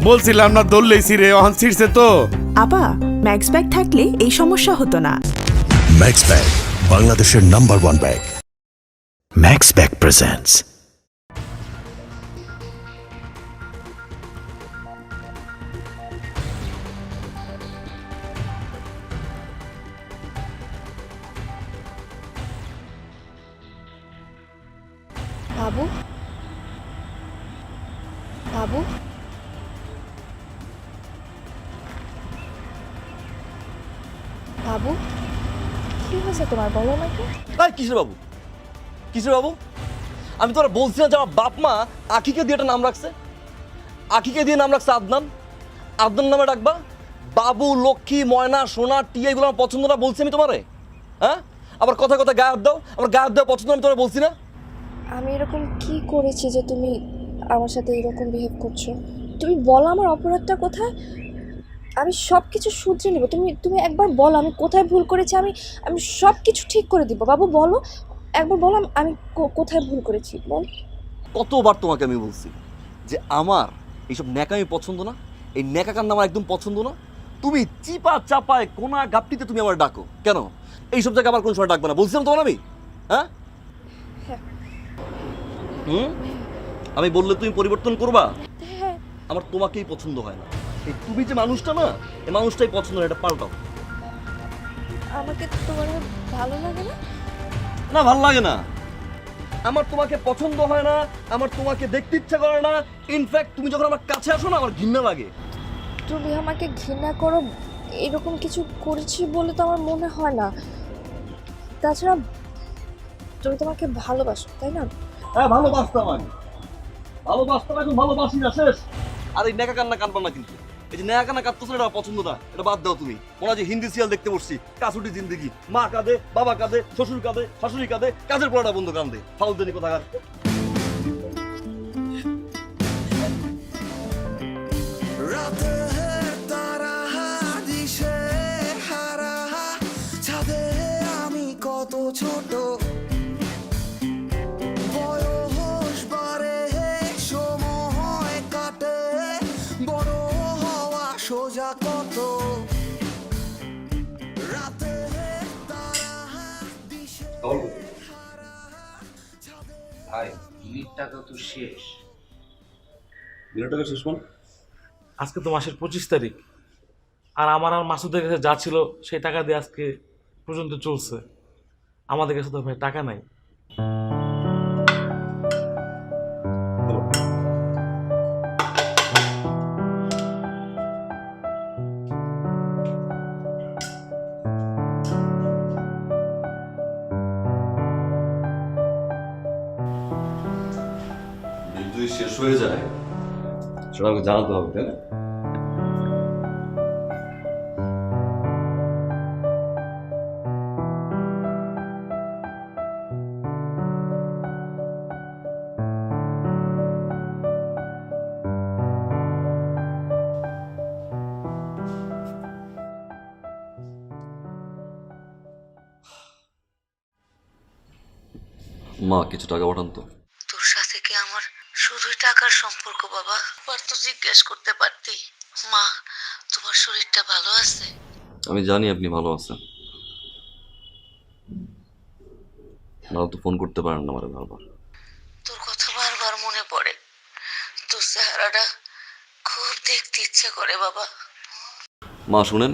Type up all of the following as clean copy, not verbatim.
বলছিলাম না দৌড়লেই ছিঁড়ে, অহন ছিঁড়ছে তো। আপা, ম্যাক্স ব্যাগ থাকলে এই সমস্যা হতো না। ম্যাক্স ব্যাগ বাংলাদেশের number 1 bag. Max bag presents বাবু, বাবু, বাবু, কি হয়েছে তোমার, বলো আমাকে। কিসের বাবু, কিসের বাবু? আমি তোরা বলছি না যে আমার বাপ মা আখিকে দিয়ে একটা নাম রাখছে, আখিকে দিয়ে নাম রাখছে আদনান। আদনান নামে ডাকবা? বাবু, লক্ষ্মী, ময়না, সোনা, টিয়া এগুলো আমার পছন্দ না বলছি আমি তোমারে? হ্যাঁ, আবার কথা কথা গায়ে হাত দাও। আমার গায়ে হাত দেওয়া পছন্দ আমি তোরা বলছি না? আমি এরকম কি করেছি যে তুমি আমার সাথে এরকম বিহেভ করছো? তুমি বলো আমার অপরাধটা কোথায়, আমি সব কিছু শুধরে নেব। তুমি তুমি একবার বলো আমি কোথায় ভুল করেছি, আমি আমি সব কিছু ঠিক করে দিব। বাবু বলো, একবার বলো আমি কোথায় ভুল করেছি, বল। কতবার তোমাকে আমি বলছি যে আমার এইসব ন্যাকামি পছন্দ না, এই ন্যাকাকার নাম আমার একদম পছন্দ না। তুমি চিপা চাপায় কোনা গাপটিতে তুমি আমার ডাকো কেন? এইসব জায়গায় আবার কোন সময় ডাকবে না বলছিলাম তোমার আমি? হ্যাঁ, আমি বললে তুমি পরিবর্তন করবা? হ্যাঁ, আমার তোমাকেই পছন্দ হয় না। এই তুমি যে মানুষটা না, এই মানুষটাই পছন্দ না, এটা পাল্টাও। আমাকে তোমার ভালো লাগে না? না, ভালো লাগে না। আমার তোমাকে পছন্দ হয় না, আমার তোমাকে দেখতে ইচ্ছা করে না। ইনফ্যাক্ট তুমি যখন আমার কাছে আসো না, আমার ঘৃণা লাগে। তুমি আমাকে ঘৃণা করো এরকম কিছু করেছি বলে তো আমার মনে হয় না। তাছাড়া তুমি তোমাকে ভালোবাসো, তাই না? হ্যাঁ, ভালোবাসতাম আমি, ভালোবাসতাম, এখন ভালোবাসি না, শেষ। আর এই নেকা কান্না কাঁদবা না কিন্তু। এই যে নেকা কান্না কাঁদতেছো এটা পছন্দ না, এটা বাদ দাও তুমি। মনে হয় যে হিন্দি সিরিয়াল দেখতে বসছি, কাসুটি জিন্দেগি। মা কাঁদে, বাবা কাঁদে, শ্বশুর কাঁদে, শাশুড়ি কাঁদে, কাজের পড়াটা বন্ধু কাঁদে। ফাউলদানি কোথাকার। আমি কত ছোট, বয়স বাড়ে, সময় কাটে, বড় হওয়া সোজা কত। রাতে ভাই, বিলির টাকা তো শেষ। বিরাট টাকা শেষ মানে? আজকে তো মাসের 25 তারিখ, আর আমার আর মাসুদের কাছে যা ছিল সেই টাকা দিয়ে আজকে পর্যন্ত চলছে। আমাদের কাছে তো ভাই টাকা নাই। বিল যদি শেষ হয়ে যায় সেটা আমাকে জানাতে হবে, তাই না? মা, কিছু টাকা পাঠান তো। তোর সাথে কি আমার শুধুই টাকার সম্পর্ক বাবা? আর তো জিজ্ঞেস করতে পারতি, মা তোমার শরীরটা ভালো আছে? আমি জানি আপনি ভালো আছেন, না তো ফোন করতে পারেন না আমারে বারবার। তোর কথা বারবার মনে পড়ে, তোর চেহারাটা খুব দেখতে ইচ্ছে করে বাবা। মা শুনেন,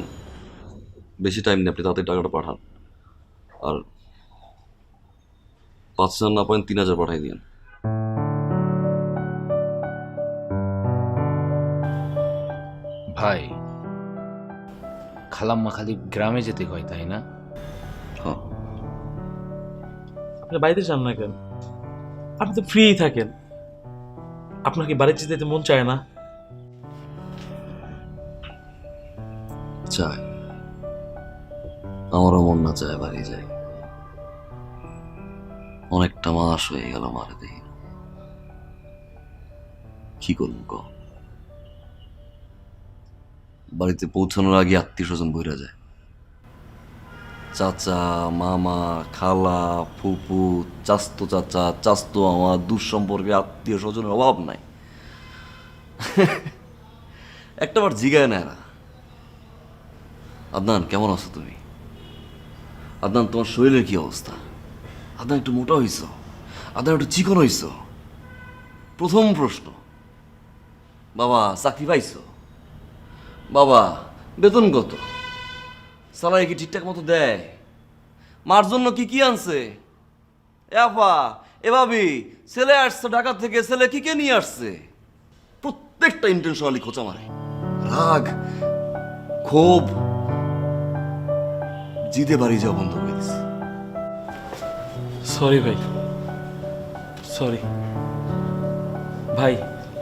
বেশি টাইম নেই, আপনি তাড়াতাড়ি টাকাটা পাঠান। আর 5,000 না পারেন 3,000 পাঠাই দিন। ভাই, খালাম্মা খালি গ্রামে যেতে কয়, তাই না? হ্যাঁ, আপনি বাড়িতে যান না কেন? আপনি তো ফ্রি থাকেন, আপনার কি বাড়িতে যেতে মন চায় না? চায়, আমারও মন না চায় বাড়ি যাই। অনেকটা মাস হয়ে গেল মারে দেখি, কি করবো ক? বাড়িতে পৌঁছানোর আগে আত্মীয় স্বজন বইরা যায়। চাচা, মামা, খালা, ফুপু, চাস্তো চাচা, চাস্তো আমার, দূর সম্পর্কে আত্মীয় স্বজনের অভাব নাই। একটাবার জিগায় না এরা। আদনান, কেমন আছো তুমি? আদনান, তোমার শরীরের কি অবস্থা? আদনান, একটু মোটা হইছ? আদনান, একটু চিকন হইছ? প্রথম প্রশ্ন, বাবা চাকরি পাইছো? বাবা বেতন কত? স্যালারি কি ঠিকঠাক মতো দেয়? মার জন্য কি কি আনছে? এ আপা, এ ভাবি, ছেলে আসছে ঢাকা থেকে, ছেলে কি কে নিয়ে আসছে? প্রত্যেকটা ইন্টেনশনালি খোঁচা মারে। রাগ, ক্ষোভ, জিদে বাড়ি যাওয়া বন্ধ করে দিছে। সরি ভাই, সরি ভাই।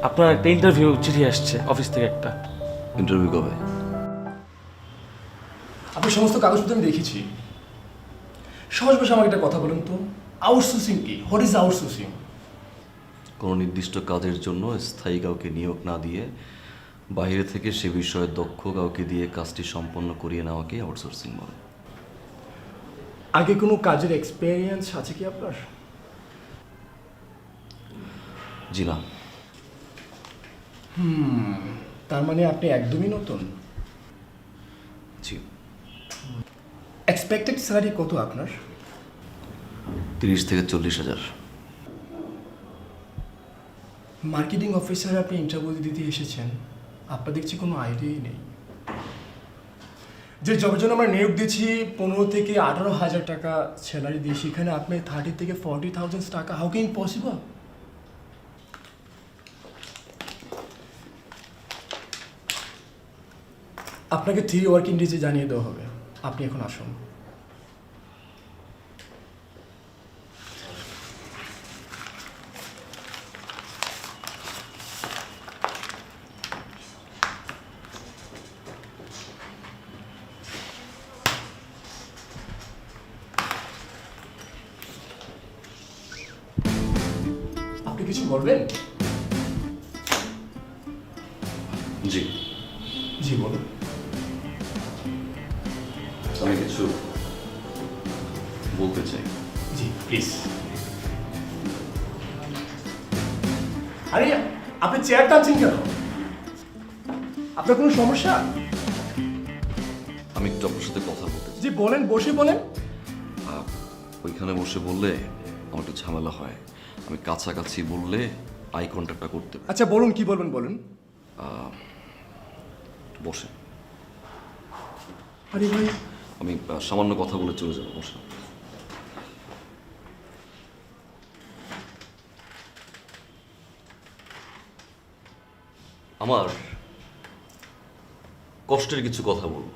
আপনার একটা ইন্টারভিউ চিঠি আসছে অফিস থেকে একটা। ইন্টারভিউ কবে? আপনার সমস্ত কাগজপত্র আমি দেখেছি। সহজ ভাষা আমাকে একটা কথা বলুন তো, আউটসোর্সিং কি? What is outsourcing? কোনো নির্দিষ্ট কাজের জন্য স্থায়ী কাউকে নিয়োগ না দিয়ে বাইরে থেকে সে বিষয়ে দক্ষ কাউকে দিয়ে কাজটি সম্পন্ন করিয়ে নেওয়াকে আউটসোর্সিং বলে। আগে কোনো কাজের এক্সপেরিয়েন্স আছে কি আপনার? জি না। তার মানে আপনি একদমই নতুন। জি। এক্সপেক্টেড স্যালারি কত আপনার? 30 থেকে 40,000। মার্কেটিং অফিসার আপনি ইন্টারভিউ দিতে এসেছেন, আপনার দেখছি কোনো আইডিয়াই নেই। যে জবের জন্য আমরা নিয়োগ দিচ্ছি 15 থেকে 18,000 টাকা স্যালারি দিয়ে, সেখানে আপনি 30 থেকে 40,000 টাকা, হাউ ক্যান পসিবল? আপনাকে 3 ওয়ার্কিং ডেজে জানিয়ে দেওয়া হবে। আপনি এখন আসুন। আপনি কিছু বলবেন? জি। জি বলুন। আমি কিছু বলতে চাই। জি প্লিজ। আরে আপনি চেয়ার টানছেন কেন? আপনার কোনো সমস্যা? আমি একটু আপনার সাথে কথা বলতে চাই। জি বলেন, বসে বলেন। ওইখানে বসে বললে আমার একটু ঝামেলা হয়। আমি কাছাকাছি বললে আই কন্ট্যাক্টটা করতে পারি। আচ্ছা বলুন, কি বলবেন বলুন। বসে, আরে ভাই, আমি সামান্য কথা বলে চলে যাবো। বসে। আমার কষ্টের কিছু কথা বলবো,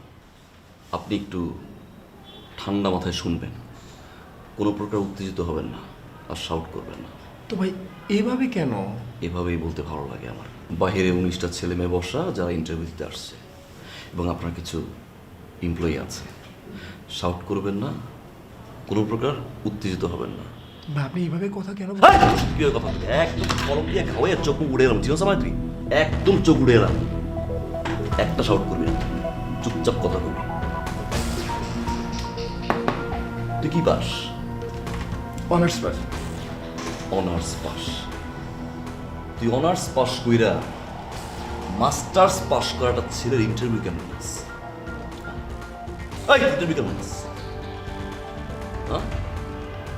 আপনি একটু ঠান্ডা মাথায় শুনবেন। কোনো প্রকার উত্তেজিত হবেন না আর শাউট করবেন না। তো ভাই এইভাবে কেন? এভাবেই বলতে ভালো লাগে আমার। বাইরে 19টা ছেলে মেয়ে বসা যারা ইন্টারভিউ দিতে আসছে, এবং আপনার কিছু এমপ্লয়ি আছে। শাউট করবেন না, কোনো প্রকার উত্তেজিত হবেন না। ভাই আপনি এইভাবে কথা কেন কি কথা বলি? একদম কলম দিয়ে খাওয়াই চোখ উড়ে এলাম। চিনো সময় তুই একদম চোখ উড়ে এলাম। একটা শাউট করবি না, চুপচাপ কথা বলবি। তুই কি pass? Honours pass. Honours pass? তুই অনার্স পাস কইরা মাস্টার্স পাস করাটা ছেলের ইন্টারভিউ কেমন পাস? ইন্টারভিউ কেমন পাস?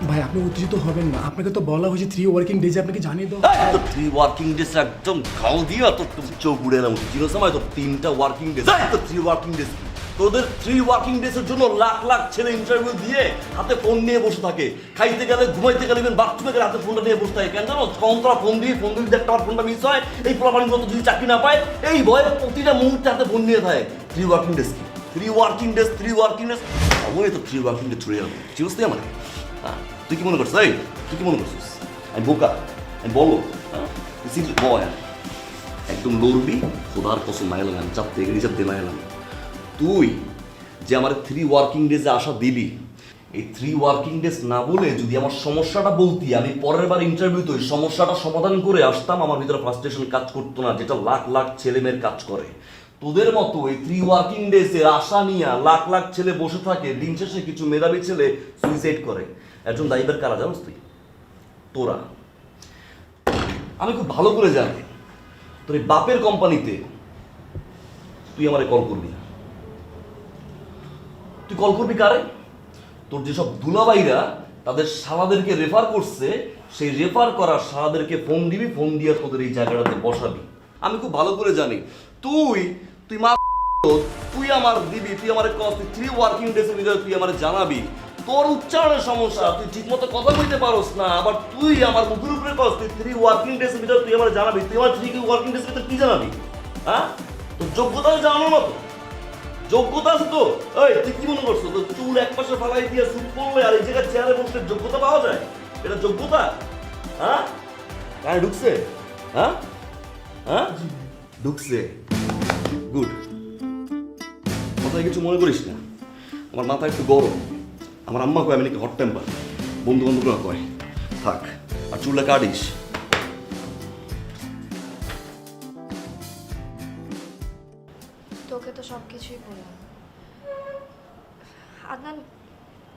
ভাই আপনি উত্তেজিত হবেন না, আপনাকে তো বলা হয়েছে 3 ওয়ার্কিং ডেজে আপনাকে জানিয়ে দাও। 3 ওয়ার্কিং ডেজ একদম ঘাও দিয়া তো চোখ উড়ে এলাম। চিনো সময় তো 3টা ওয়ার্কিং ডেজ। 3 ওয়ার্কিং ডেজ তোদের 3 ওয়ার্কিং ডেজের জন্য লাখ লাখ ছেলে ইন্টারভিউ দিয়ে হাতে ফোন নিয়ে বসে থাকে। খাইতে গেলে, ঘুমাইতে গেলে, বাথরুমে গেলে হাতে ফোনটা নিয়ে বসে থাকে। কেন জানো? কন্তরা ফোন দিয়ে একটা ফোনটা মিস হয়, এই পোলাপানিগুলো যদি চাকরি না পায়, এই ভয়ে প্রতিটা মুহূর্তে হাতে ফোন নিয়ে থাকে। 3 ওয়ার্কিং ডেজ কি? 3 ওয়ার্কিং ডেজ, 3 ওয়ার্কিং ডেজ। আমি তো 3 ওয়ার্কিং ডেজ ছুড়ে এলাম। চিনোস তুই আমার? হ্যাঁ, তুই কি মনে করছিস? এই তুই কি মনে করছিস আমি বোকা? আমি বলো, হ্যাঁ একদম লড়বি। খোদার কসম মাইলাম, আমি চাপতে রিজার্ভ দিয়ে মাইলাম। তুই যে আমার 3 ওয়ার্কিং ডেজে আশা দিলি, এই 3 ওয়ার্কিং ডেজ না বলে যদি আমার সমস্যাটা বলতি, আমি পরের বার ইন্টারভিউতে ওই সমস্যাটা সমাধান করে আসতাম। আমার ভিতরে ফ্রাস্ট্রেশন কাজ করতো না, যেটা লাখ লাখ ছেলে মেয়ের কাজ করে। তোদের মতো এই 3 ওয়ার্কিং ডেজের আশা নিয়ে লাখ লাখ ছেলে বসে থাকে। দিন শেষে কিছু মেধাবী ছেলে সুইসাইড করে। একজন দায়ীবার কারা জানোস তুই? তোরা। আমি খুব ভালো করে জানি তোর এই বাপের কোম্পানিতে তুই আমারে কল করবি না। তুই কল করবি কারে? তোর যেসব দুলাভাইরা তাদের শালাদেরকে রেফার করছে, সেই রেফার করা শালাদেরকে ফোন দিবি, ফোন দিয়ে তোদের এই জায়গাটাতে বসাবি। আমি খুব ভালো করে জানি তুই মা তুই আমার দিবি, তুই আমার 3 ওয়ার্কিং ডেজের ভিতরে তুই আমার জানাবি। তোর উচ্চারণের সমস্যা, তুই ঠিক মতো কথা বলতে পারোস না, আবার তুই আমার মুখের উপরে কস তুই 3 ওয়ার্কিং ডেজের ভিতরে তুই আমার জানাবি। তুই আমার 3 ওয়ার্কিং ডেজের ভিতরে কি জানাবি? হ্যাঁ, তোর যোগ্যতা জানানোর মতো যোগ্যতা আছে তো? এই তুই কি মনে করছো তোর চুল এক পাশে ফালাই দিয়ে সুট পরলে আর এই জায়গায় চেয়ারে বসলে যোগ্যতা পাওয়া যায়? এটা যোগ্যতা? হ্যাঁ, কানে ঢুকছে? হ্যাঁ হ্যাঁ ঢুকছে, গুড। মাথায় কিছু মনে করিস না, আমার মাথা একটু গরম। আমার আম্মা কয় আমি নাকি হট টেম্পার, বন্ধু বান্ধবরা কয়। থাক, আর চুলটা কাটিস। তোকে তো সব কিছুই বললাম। আদনান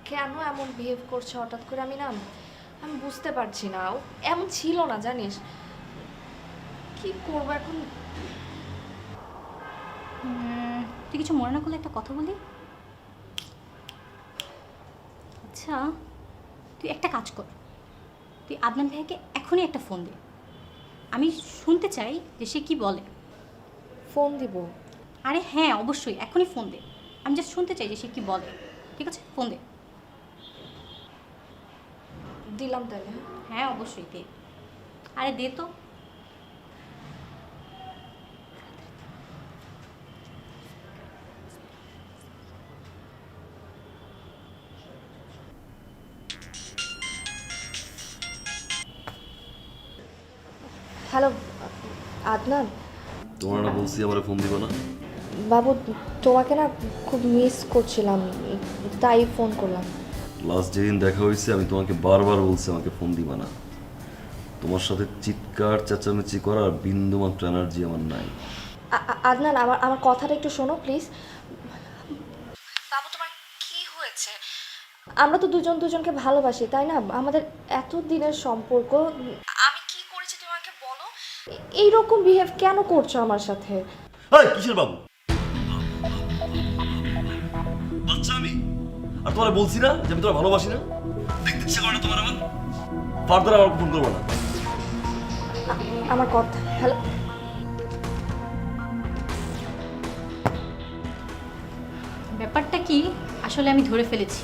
কেন এমন বিহেভ করছে হঠাৎ করে, আমি বুঝতে পারছি না। ও এমন ছিল না, জানিস। কি করবো এখন? তুই কিছু মনে না করলে একটা কথা বলি? আচ্ছা, তুই একটা কাজ কর, তুই আদনান ভাইয়াকে এখনই একটা ফোন দে। আমি শুনতে চাই যে সে কি বলে। ফোন দিব? আরে হ্যাঁ, অবশ্যই এখনই ফোন দে। আমি জাস্ট শুনতে চাই যে সে কি বলে। ঠিক আছে, ফোন দে। দিলাম তাহলে। হ্যাঁ অবশ্যই দে। আরে দে তো। হ্যালো আদনান। তোমার না বলছি আমার ফোন দিব না? বাবু, তোমাকে না খুব মিস করছিলাম, তাই ফোন করলাম। লাস্ট যেদিন দেখা হয়েছে আমি তোমাকে বারবার বলছি আমাকে ফোন দিবা না। তোমার সাথে চিৎকার চেঁচামেচি করার বিন্দুমাত্র এনার্জি আমার নাই। আদনান, আমার কথাটা একটু শোনো প্লিজ। বাবু, তোমার কি হয়েছে? আমরা তো দুজনকে ভালোবাসি, তাই না? আমাদের এত দিনের সম্পর্ক। আমি কি করেছি তুমি আমাকে বলো? এইরকম বিহেভ কেন করছো আমার সাথে? এই কিসের বাবু? বাচ্চা আমি? আর তোমার বলছি না যে আমি তোমার ভালোবাসি না? দেখতে ইচ্ছা করে না তোমার আমার? ফার্দার আমার ফোন করবো না। আমার কথা। হ্যালো, ব্যাপারটা কি আসলে আমি ধরে ফেলেছি।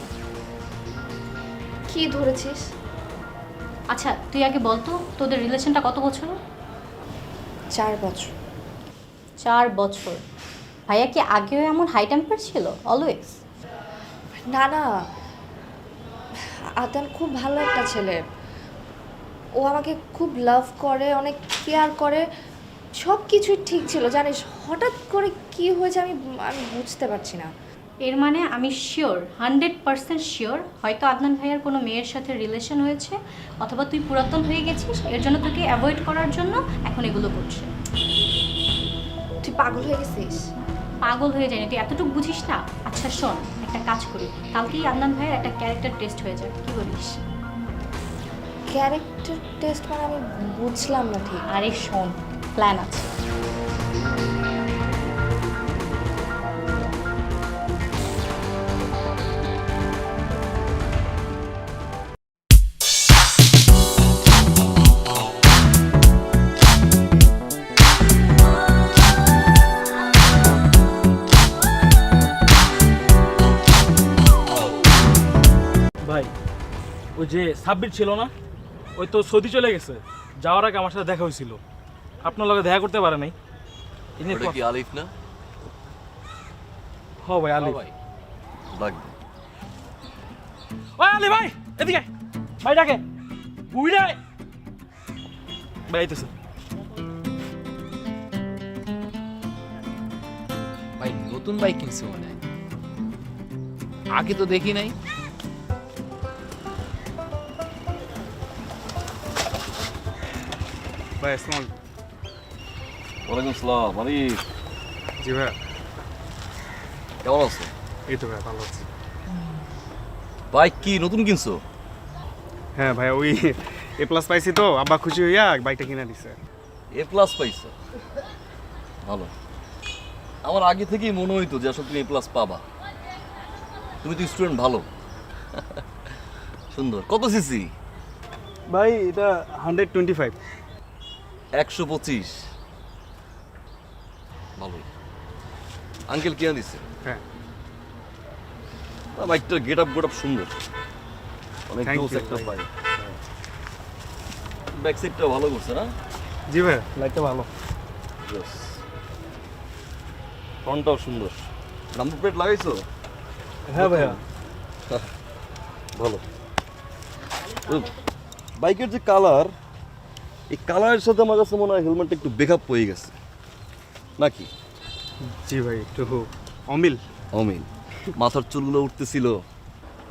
কি ধরেছিস? আচ্ছা তুই আগে বল তো, তোদের রিলেশনটা কত বছর? 4 বছর। 4 বছর? ভাইয়া কি আগেও এমন হাই টেম্পার ছিল অলওয়েজ? না না, আদনান খুব ভালো একটা ছেলে। ও আমাকে খুব লাভ করে, অনেক কেয়ার করে, সব কিছুই ঠিক ছিল, জানিস। হঠাৎ করে কি হয়েছে আমি বুঝতে পারছি না। এর মানে আমি শিওর, 100% শিওর, হয়তো আদনান ভাইয়ার কোনো মেয়ের সাথে রিলেশন হয়েছে, অথবা তুই পুরাতন হয়ে গেছিস, এর জন্য তোকে অ্যাভয়েড করার জন্য এখন এগুলো করছে। তুই পাগল হয়ে গেছিস? পাগল হয়ে যায়নি, তুই এতটুকু বুঝিস না? আচ্ছা শোন, একটা কাজ করি, কালকেই আদনান ভাইয়ের একটা ক্যারেক্টার টেস্ট হয়ে যাক, কি বলিস? ক্যারেক্টার টেস্ট মানে আমি বুঝলাম না ঠিক। আরে শোন, প্ল্যান আছে। ভাই, ওই যে সাব্বির ছিল না, ওই তো সৌদি চলে গেছে। যাওয়ার আগে আমার সাথে দেখা হয়েছিল, আপনার লগে দেখা করতে পারে নাই। এটা কি আলিফ না? হ ভাই, আলিফ। লাগবে। ওই আলি ভাই, এদিকে ভাই, ডাকে বুইড়া ভাই আইতেছে। ভাই নতুন বাইক কিনছে মনে হয়, আগে তো দেখি নাই। ভাই আসসালাম। ওয়ালাইকুম আসসালাম। আলিফ, জি ভাই। কেমন আছো? এই তো ভাই, ভালো আছি। বাইক কি নতুন কিনছো? হ্যাঁ ভাই, ওই A+ পাইছি তো, আব্বা খুশি হইয়া বাইকটা কিনে দিছে। A+ পাইছো? ভালো। আমার আগে থেকেই মনে হইতো যে আসলে তুমি A+ পাবা। তুমি তো স্টুডেন্ট ভালো। সুন্দর। কত সিসি? ভাই এটা 125। 125। ভালোই। আঙ্কেল কে দিছে? হ্যাঁ বাইকটার গেটআপ সুন্দর। অনেক Thank জোস you, একটা ভাই। বাইক। ব্যাক সাইডটা ভালো করছে না? জি ভাই, লাইটটা ভালো। জোস। ফ্রন্টটাও সুন্দর। নাম্বার প্লেট লাগাইছো? হ্যাঁ ভাইয়া। ভালো। বাইকের যে কালার, এই কালারের সাথে আমার কাছে মনে হয় হেলমেটটা একটু বেকআপ হয়ে গেছে নাকি? জি ভাই, একটু অমিল। অমিল। মাথার চুলগুলো উঠতেছিল,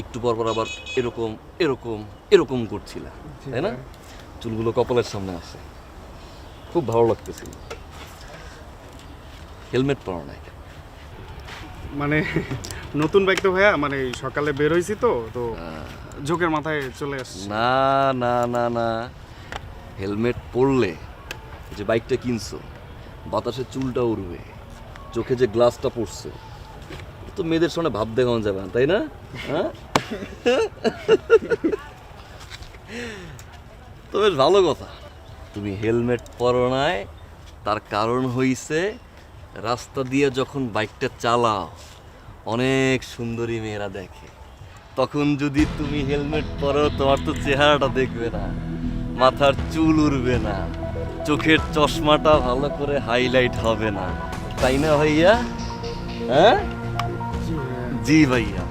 একটু পর পর আবার এরকম এরকম এরকম করছিল, তাই না? চুলগুলো কপালের সামনে আসে, খুব ভালো লাগতেছিল। হেলমেট পরা নাই মানে নতুন বাইক তো ভাইয়া, মানে সকালে বের হয়েছি তো তো ঝোঁকের মাথায় চলে আসছে। না না না না, হেলমেট পরলে যে বাইকটা কিনছো বাতাসে চুলটা উড়বে, চোখে যে গ্লাসটা পড়ছে, তো মেয়েদের সামনে ভাব দেখানো যাবে না, তাই না? হ্যাঁ, তো বেশ ভালো কথা। তুমি হেলমেট পরো নাই, তার কারণ হইছে রাস্তা দিয়ে যখন বাইকটা চালাও অনেক সুন্দরী মেয়েরা দেখে, তখন যদি তুমি হেলমেট পরো তোমার তো চেহারাটা দেখবে না, মাথার চুল উড়বে না, চোখের চশমাটা ভালো করে হাইলাইট হবে না, তাই না ভাইয়া? হ্যাঁ জি ভাইয়া।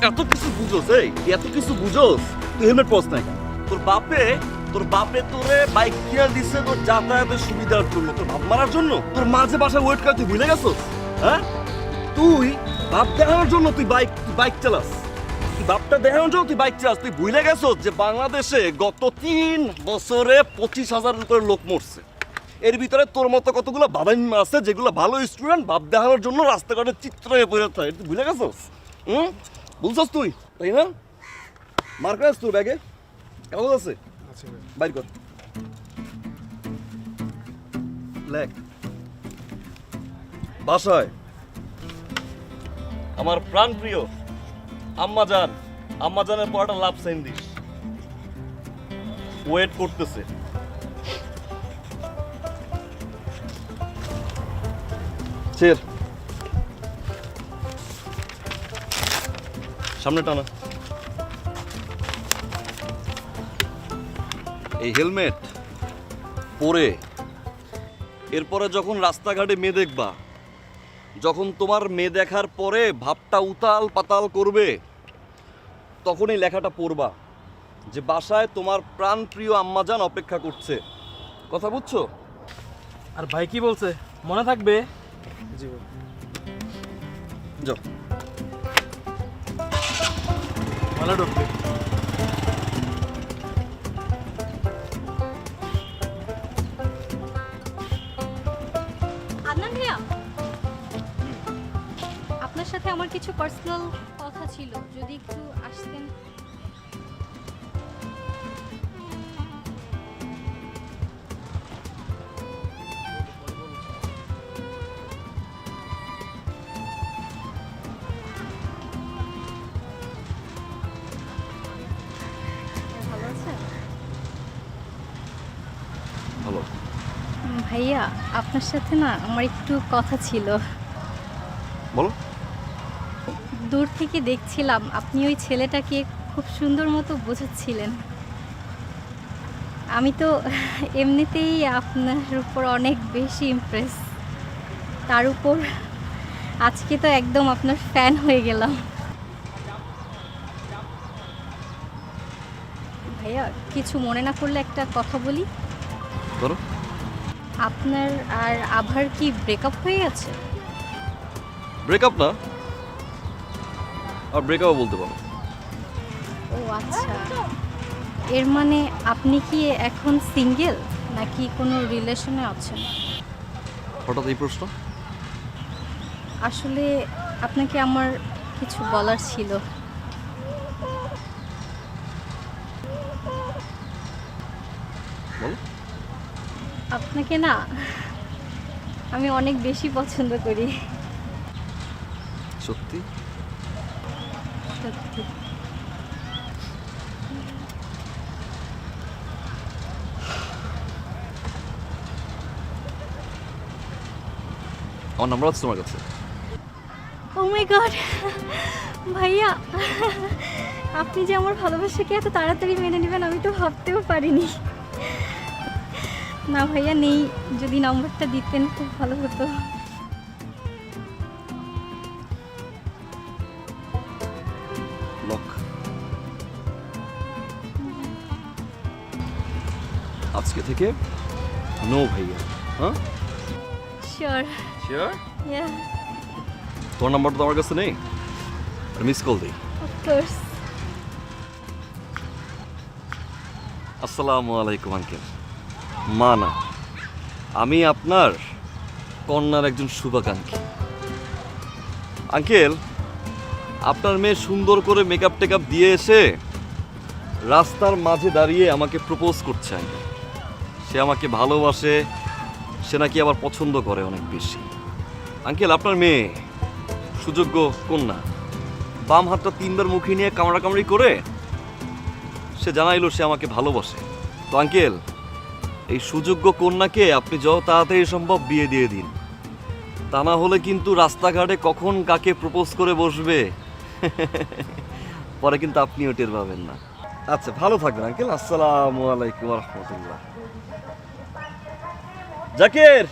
এত কিছু বুঝোস, এই এত কিছু বুঝোস, তুই হেলমেট পরস নাই। তোর বাপে তোরে বাইক কিনে দিছে তোর যাতায়াতের সুবিধার জন্য, তোর ভাব মারার জন্য। তোর মাঝে বাসায় ওয়েট করে তুই ভুলে গেছস? হ্যাঁ, তুই ভাব দেখানোর জন্য তুই বাইক চালাস, তুই বাপটা দেখানোর জন্য তুই বাইক চালাস। তুই ভুলে গেছস যে বাংলাদেশে গত 3 বছরে 25,000 করে লোক মরছে। এর ভিতরে তোর মতো কতগুলো বাদাইম্মা আছে যেগুলো ভালো স্টুডেন্ট ভাব দেখানোর জন্য রাস্তাঘাটে চিত্র হয়ে পড়ে থাকে। তুই ভুলে গেছস? বুঝছস তুই, তাই না? মার্কার তোর ব্যাগে কাগজ আছে? বাইর কর, লেখ। বাসায় আমার প্রাণ প্রিয় আম্মাজানের পরটা লাভ সাইন দিস, ওয়েট করতেছে। চের সামনে টানা। এই হেলমেট পরে এরপরে যখন রাস্তাঘাটে মেয়ে দেখবা, যখন তোমার মেয়ে দেখার পরে ভাবটা উতাল পাতাল করবে, তখন এই লেখাটা পড়বা যে বাসায় তোমার প্রাণপ্রিয় আম্মাজান অপেক্ষা করছে। কথা বুঝছো? আর ভাই কি বলছে মনে থাকবে? জি ভাই। যাও। ভালো ঢুকবে। আদনান ভাইয়া, আপনার সাথে আমার কিছু পার্সোনাল কথা ছিল, যদি একটু আসতেন। ভালো আছেন? ভালো। ভাইয়া, আপনার সাথে না আমার একটু কথা ছিল। বলো। দূর থেকে দেখছিলাম আপনি ওই ছেলেটাকে খুব সুন্দর মতো বোঝাচ্ছিলেন। আমি তো এমনিতেই আপনার উপর অনেক বেশি ইমপ্রেস, তার উপর আজকে তো একদম আপনার ফ্যান হয়ে গেলাম। ভাইয়া, কিছু মনে না করলে একটা কথা বলি। করো। আপনার আর আভার কি ব্রেকআপ হয়ে গেছে? ব্রেকআপ না, আর ব্রেকআপ বলতে পারো। ও আচ্ছা, এর মানে আপনি কি এখন সিঙ্গেল নাকি কোনো রিলেশনে আছেন? হঠাৎ এই প্রশ্ন? আসলে আপনাকে আমার কিছু বলার ছিল। বলো। আপনাকে না আমি অনেক বেশি পছন্দ করি। সত্যি? সত্যি। আমার নাম্বার আছে তোমার কাছে? ও মাই গড ভাইয়া, আপনি যে আমার ভালোবাসাকে এত তাড়াতাড়ি মেনে নেবেন আমি তো ভাবতেও পারিনি। না ভাইয়া নেই, যদি নাম্বারটা দিতেন খুব ভালো হতো। লক। আজকে থেকে নো ভাইয়া। হ্যাঁ শিওর। শিওর? ইয়া, তোমার নাম্বারটা তো আমার কাছে নেই, মিস কল দিই। Of course. আসসালামু আলাইকুম আঙ্কেল। মা না, আমি আপনার কন্যার একজন শুভাকাঙ্ক্ষী। আঙ্কেল, আপনার মেয়ে সুন্দর করে মেকআপ টেকআপ দিয়ে এসে রাস্তার মাঝে দাঁড়িয়ে আমাকে প্রপোজ করছে আঙ্কেল। সে আমাকে ভালোবাসে, সে নাকি আবার পছন্দ করে অনেক বেশি। আঙ্কেল, আপনার মেয়ে সুযোগ্য কন্যা, বাম হাতটা 3 বার মুখে নিয়ে কামড়াকামড়ি করে সে জানাইলো সে আমাকে ভালোবাসে। তো আঙ্কেল, এই সুযোগ্য কন্যাকে আপনি যত তাড়াতাড়ি সম্ভব বিয়ে দিয়ে দিন, তা না হলে কিন্তু রাস্তাঘাটে কখন কাকে প্রপোজ করে বসবে পরে কিন্তু আপনিও টের পাবেন না। আচ্ছা, ভালো থাকবেন আঙ্কেল। আসসালামু আলাইকুম ওয়া রাহমাতুল্লাহ। জাকির,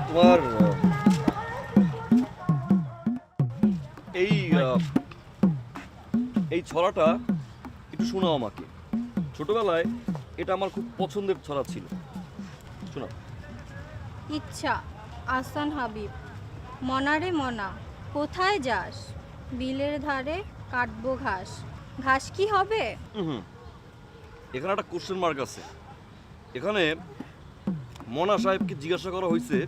তোমার এই ছড়াটা একটু শোনাও আমাকে। ছোটবেলায় এটা আমার খুব পছন্দের ছড়া ছিল। শোনাও। ইচ্ছা, আহসান হাবিব। মনারে মনা, কোথায় যাস? বিলের ধারে কাটবো ঘাস। ঘাস কি হবে? এখানে একটা কোশ্চেন মার্ক আছে। এখানে মনা সাহেবকে জিজ্ঞাসা করা হয়েছে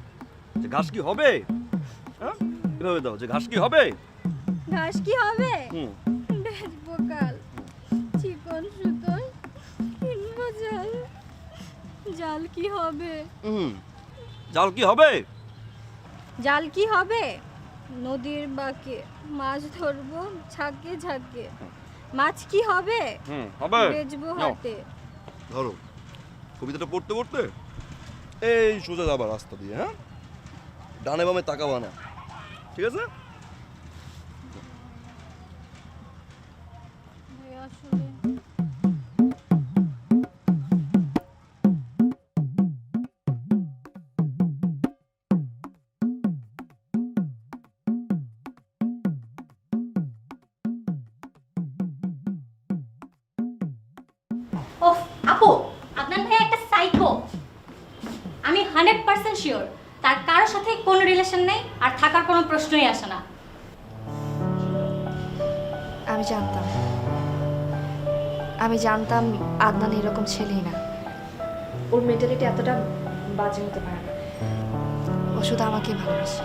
যে ঘাস কি হবে। হ্যাঁ, এভাবে দাও যে ঘাস কি হবে। ঘাস কি হবে? বেচবো কাল, চিকন সুতোর কিনবো জাল। জাল কি হবে? জাল কি হবে? জাল কি হবে? নদীর বাঁকে মাছ ধরবো ঝাঁকে ঝাঁকে। মাছ কি হবে? হবে। বেচবো নাও, হাটে। ধরো। কবিতাটা পড়তে পড়তে এই সোজা যাবা রাস্তা দিয়ে। হ্যাঁ, ডানে বামে তাকাবা না, ঠিক আছে? আসলে ওফ আপু, আপনার ভাই একটা সাইকো। আমি 100% শিওর তার কারোর সাথে কোনো রিলেশন নেই, আর থাকার কোনো প্রশ্নই আসে না। আমি জানতাম আদনান এরকম ছেলেই না। ওর মেন্টালিটি এতটা বাজে হতে পারে না। ও শুধু আমাকে ভালোবাসে।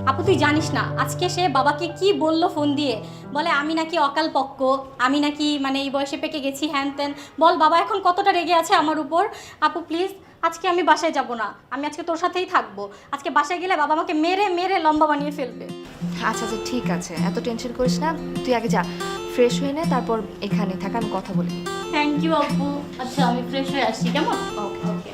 আপু তুই জানিস না আজকে সে বাবাকে কি বললো ফোন দিয়ে? বলে আমি নাকি অকাল পক্ক, আমি নাকি মানে এই বয়সে পেকে গেছি, হ্যান ত্যান। বল বাবা এখন কতটা রেগে আছে আমার উপর। আপু প্লিজ, আজকে আমি বাসায় যাব না, আমি আজকে তোর সাথেই থাকবো। আজকে বাসায় গেলে বাবা আমাকে মেরে মেরে লম্বা বানিয়ে ফেলবে। আচ্ছা আচ্ছা ঠিক আছে, এত টেনশন করিস না। তুই আগে যা, ফ্রেশ হয়ে নে, তারপর এখানে থাক, আমি কথা বলি। থ্যাংক ইউ আপু। আচ্ছা আমি ফ্রেশ হয়ে আসছি, কেমন? ওকে ওকে।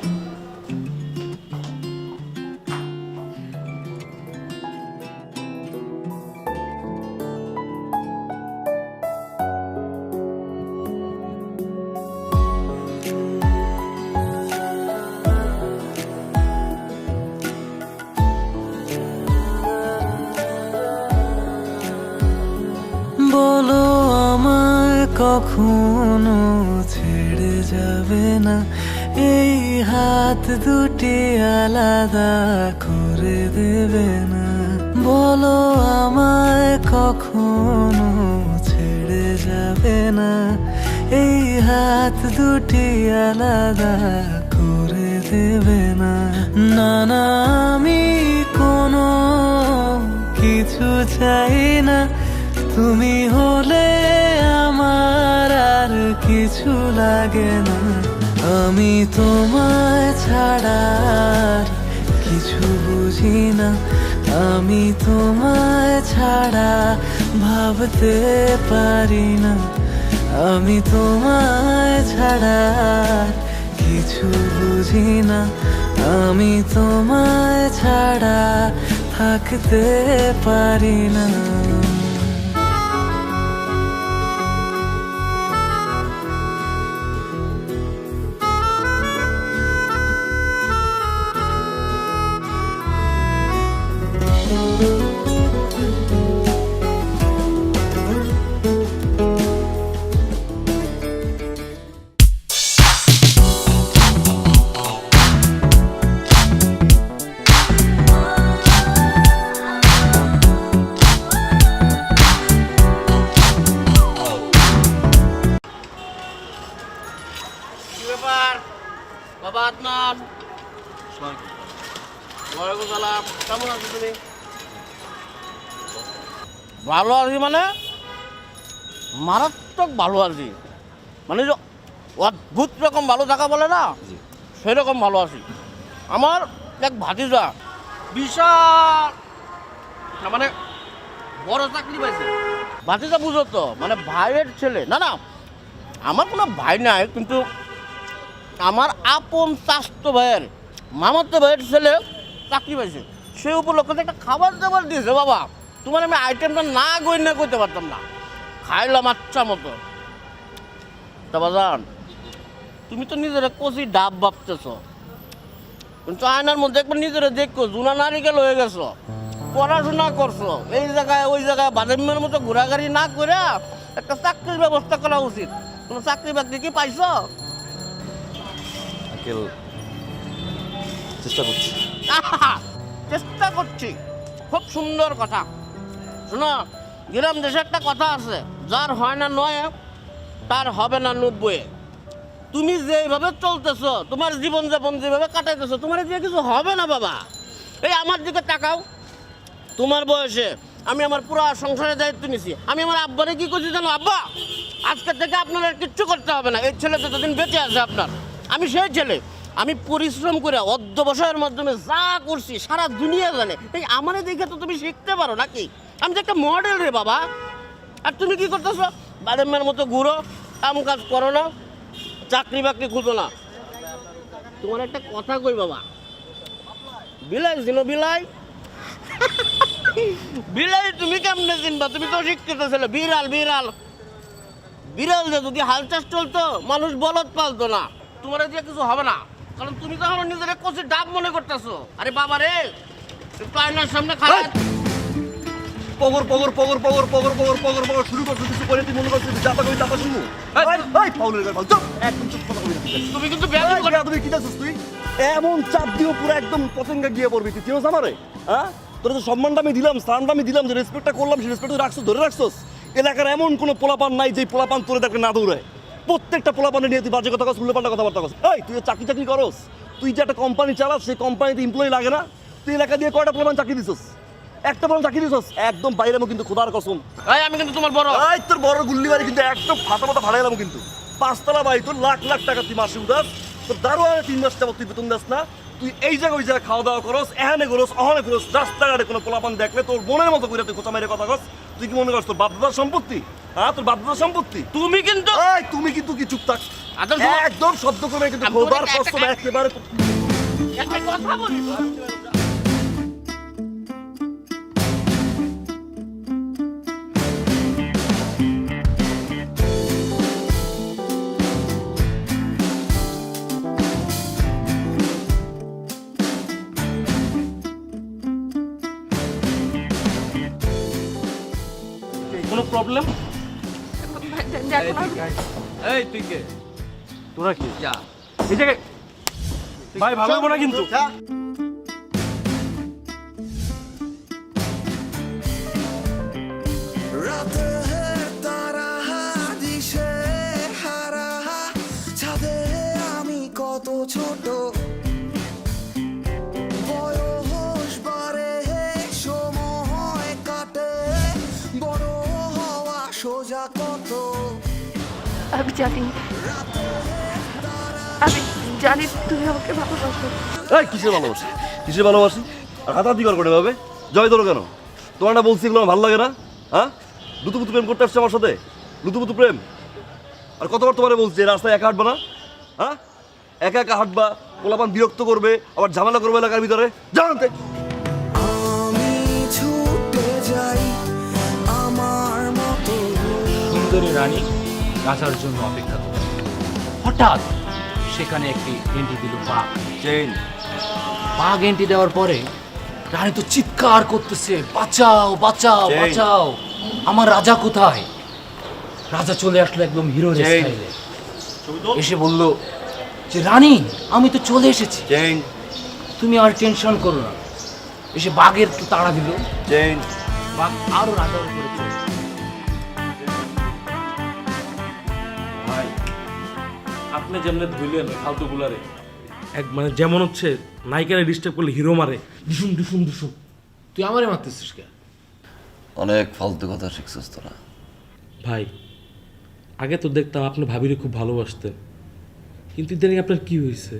বলো আমায় কখনো ছেড়ে যাবে না, এই হাত দুটি আলাদা করে দেবে না। বলো আমায় কখনো ছেড়ে যাবে না, এই হাত দুটি আলাদা করে দেবে না। না না আমি কোনো কিছু চাই না, তুমি হলে আমার আর কিছু লাগে না। আমি তোমায় ছাড়া কিছু বুঝি না, আমি তোমায় ছাড়া ভাবতে পারি না, আমি তোমায় ছাড়া কিছু বুঝি না, আমি তোমায় ছাড়া থাকতে পারি না। বাবা আদনান, ওয়ালাইকুম সালাম। কেমন আছো তুমি? ভালো আছি মানে মারাত্মক ভালো আছি, মানে যে অদ্ভুত রকম ভালো থাকা বলে না, সেরকম ভালো আছি। আমার এক ভাতিজা বিশাল মানে বড় চাকরি পাইছে। ভাতিজা বুঝো তো, মানে ভাইয়ের ছেলে। না না, আমার কোনো ভাই নাই, কিন্তু আমার আপন চাস্ত ভাইয়ের মামাতো ভাইয়ের ছেলে চাকরি পাইছে। সে উপলক্ষে একটা খাবার দাবার দিয়েছে বাবা, তোমার আমি আইটেমটা না গই না করতে পারতাম না, খাইলাম আচ্ছা মতো। তা বাজান, তুমি তো নিজের কচি ডাব ভাবতেছ, কিন্তু আয়নার মধ্যে একবার নিজেরা দেখো জুনা নারিকেল হয়ে গেছো, পড়াশোনা করছো, এই জায়গায় ওই জায়গায় বাদামের মতো ঘোরাঘুরি না করে একটা চাকরির ব্যবস্থা করা উচিত। তোমার চাকরি বাকরি কি পাইছো? চেষ্টা করছি। চেষ্টা করছি, খুব সুন্দর কথা। শোনো, গ্রাম দেশে একটা কথা আছে, যার হয় না 9 তার হবে না 90। তুমি যেভাবে চলতেছো, তোমার জীবনযাপন যেভাবে কাটাইতেছো, তোমার দিয়ে কিছু হবে না বাবা। এই আমার দিকে তাকাও, তোমার বয়সে আমি আমার পুরো সংসারের দায়িত্ব নিছি। আমি আমার আব্বারে কি করছি জানো? আব্বা, আজকে থেকে আপনার আর কিচ্ছু করতে হবে না, এই ছেলে যতদিন বেঁচে আছে আপনার, আমি সেই ছেলে। আমি পরিশ্রম করে অধ্যবসায়ের মাধ্যমে যা করছি সারা দুনিয়া জানে। এই আমারে দেখে তো তুমি শিখতে পারো নাকি? আমি তো একটা মডেল রে বাবা। আর তুমি কি করতেছো? বাদামের মতো ঘুরো, কাম কাজ করো না, চাকরি বাকরি খুঁজো না। তোমার একটা কথা কই বাবা, বিলাই চিনো? বিলাই বিলাই তুমি কেমনে চিনবা? তুমি তো শিক্ষিত ছেলে। বিড়াল বিড়াল বিড়াল যে যদি হাল চাষ চলতো, মানুষ বলদ পালতো না। তোমার দিয়ে কিছু হবে না, কারণ তুমি তো আমার নিজের কচি ডাব মনে করতেছো। আরে বাবা রে, একটু আয়নার সামনে খারাপ পগর পগর পগর পগর পগর পগর পগর পগর শুরু করছো, কিছু করে তুই মনে করছিস চাপা করি চাপা শুনবো? এই পাউলের গাল চুপ, একদম চুপ, কথা বলি না। তুমি কিন্তু বেয়াদবি করো। তুমি কি চাচ্ছিস? তুই এমন চাপ দিও পুরো একদম পতঙ্গে গিয়ে পড়বি। তুই চিনোস আমারে? হ্যাঁ, তোর যে সম্মানটা আমি দিলাম, স্থানটা আমি দিলাম, যে রেসপেক্টটা করলাম, সেই রেসপেক্ট রাখছো, ধরে রাখছোস। এলাকার এমন কোনো পোলাপান নাই যে পোলাপান তোরে দেখে না দৌড়ায়। প্রত্যেকটা পোলাপানে নিয়ে তুই বাজে কথা কস, উল্লেপাল্টা কথাবার্তা কস। এই তুই চাকরি চাকরি করস, তুই যে একটা কোম্পানি চালাস, সেই কোম্পানিতে এমপ্লয়ি লাগে না? তুই এলাকা দিয়ে কয়টা পোলাপান চাকরি দিছস? একটা পোলাপান চাকরি দিছস? একদম বাইরে কিন্তু খোদার কসম। এই আমি কিন্তু তোমার বড়। এই তোর বড় গুল্লি বাড়ি কিন্তু একদম ফাটা মাথা ভাড়া এলাম কিন্তু। 5 তলা বাড়ি, তোর লাখ লাখ টাকা তুই মাসে উদাস, তোর দারোয়ানে 3 মাস টাকা তুই বেতন দাস না। তুই এই জায়গায় ওই জায়গায় খাওয়া দাওয়া করস, এখানে করস, অহনে করস, রাস্তাঘাটে কোনো পোলাপান দেখলে তোর মনের মতো করে তুই খোঁচা মেরে কথা কস। তুই কি মনে করছ তোর বাপদাদার সম্পত্তি? হ্যাঁ, তোর বাপদাদার সম্পত্তি। তুমি কিন্তু এই তুমি কিন্তু কি চুপ থাক, আদর একদম শব্দ করবে কিন্তু খোদার কসম একেবারে। একটা কথা বলি, কোনো প্রবলেম? এই তুই কে? তোরা কি যা এই জায়গায় ভাই ভালো হবে না কিন্তু। আমি কত ছোট, বয়স বাড়ে, সময় কাটে, বড় হওয়া সোজা কত। আমি জানি জানি তুমি আমাকে ভালোবাসো। এই কিসের ভালোবাসি, কিসের ভালোবাসি? আর হাতাহাতি কর করে ভাবে জয় ধরো কেন? তোমার না বলছি এগুলো আমার ভালো লাগে না? হ্যাঁ, লুতুপুতু প্রেম করতে আসছে আমার সাথে, লুতুপুতু প্রেম। আর কতবার তোমারে বলছি রাস্তায় একা হাঁটবা না, হ্যাঁ? একা একা হাঁটবা, পোলাপান বিরক্ত করবে, আবার ঝামেলা করবে এলাকার ভিতরে, জানতে। সুন্দরী রানী রাজার জন্য অপেক্ষা করে, হঠাৎ সেখানে একটি এন্ট্রি দিল বাঘ। চেইন বাঘ এন্ট্রি দেওয়ার পরে রানী তো চিৎকার করতেছে, বাঁচাও বাঁচাও জয়। বাঁচাও, আমার রাজা কোথায়? রাজা চলে আসলো একদম হিরোর জয়। স্টাইলে, এসে বলল যে রানী আমি তো চলে এসেছি, চেইন তুমি আর টেনশন করো না। এসে বাঘের তো তাড়া দিল, চেইন। বাঘ আরো রাজার উপরে চলে এলো। ভাই আপনি যেমনি ধুইলেন ফালতু গুলারে, এক মানে যেমন হচ্ছে নায়িকারে ডিস্টার্ব করলে হিরো মারে, ডিসুম ডিসুম ডিসুম। তুই আমারে মারতেছিস কে? অনেক ফালতু কথা শিখছিস তোরা। ভাই আগে তো দেখতাম আপনি ভাবিরে খুব ভালোবাসতেন, কিন্তু ইদানিং আপনার কি হয়েছে?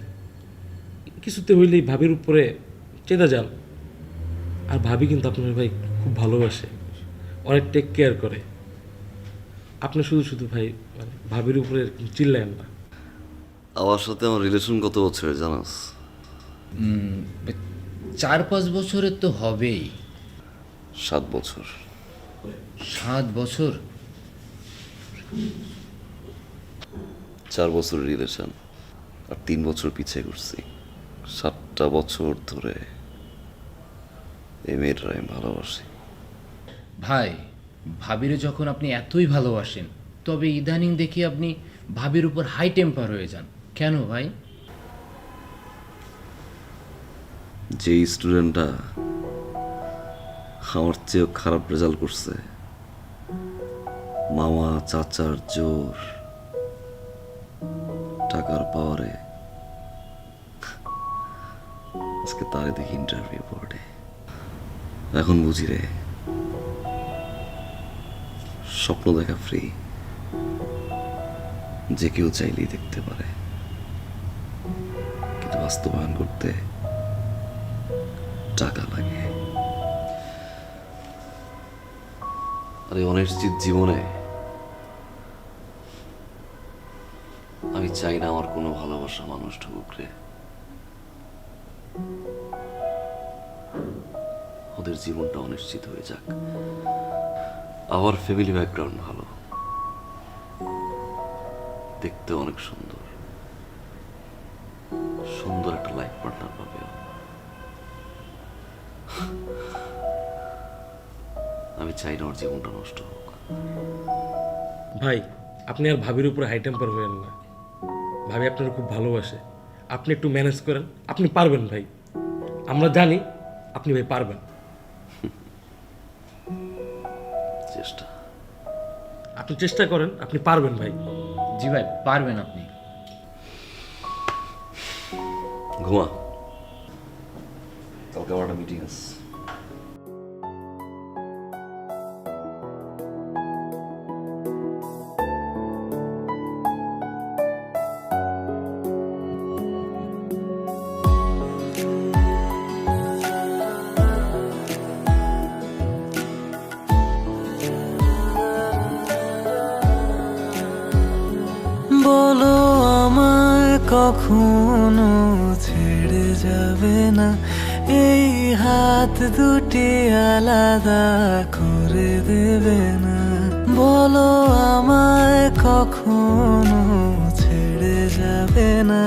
কিছুতে হইলেই ভাবির উপরে চেতা যান। আর ভাবি কিন্তু আপনার ভাই খুব ভালোবাসে, অনেক টেক কেয়ার করে। আপনি শুধু শুধু ভাই মানে ভাবির উপরে চিল্লায়েন না। আমার সাথে আমার রিলেশন কত বছরের জানাস? 4-5 বছরের তো হবেই। 7 বছর। 7 বছর? 4 বছরের রিলেশন আর 3 বছর পিছিয়ে ঘুরছি। 7টা বছর ধরে এই মেয়েটা আমি ভালোবাসি। ভাই ভাবিরে যখন আপনি এতই ভালোবাসেন, তবে ইদানিং দেখি আপনি ভাবির উপর হাই টেম্পার হয়ে যান কেন ভাই? যে স্টুডেন্টটা আমার চেয়েও খারাপ রেজাল্ট করছে, মামা চাচার জোর, টাকার পাওয়ারে আজকে তারে দেখি ইন্টারভিউ বোর্ডে। এখন বুঝি রে, স্বপ্ন দেখা ফ্রি, যে কেউ চাইলেই দেখতে পারে, কিন্তু বাস্তবায়ন করতে টাকা লাগে। আর এই অনিশ্চিত জীবনে আমি চাই না আমার কোনো ভালোবাসা মানুষ ঢুকুক রে। ওদের জীবনটা অনিশ্চিত হয়ে যাক। আমার ফ্যামিলি ব্যাকগ্রাউন্ড ভালো, দেখতে অনেক সুন্দর, সুন্দর একটা লাইফ পার্টনার পাবে। আমি চাই না ওর জীবনটা নষ্ট হোক। ভাই আপনি আর ভাবির উপরে হাই টেম্পার হবেন না। ভাবি আপনার খুব ভালোবাসে, আপনি একটু ম্যানেজ করেন, আপনি পারবেন ভাই। আমরা জানি আপনি ভাই পারবেন। চেষ্টা, আপনি চেষ্টা করেন, আপনি পারবেন ভাই। জি ভাই পারবেন আপনি। ঘুমা, কালকে আমার একটা মিটিং আছে। বলো আমায় কখনো ছেড়ে যাবে না, এই হাত দুটি আলাদা করে দেবে না। বলো আমায় কখনো ছেড়ে যাবে না,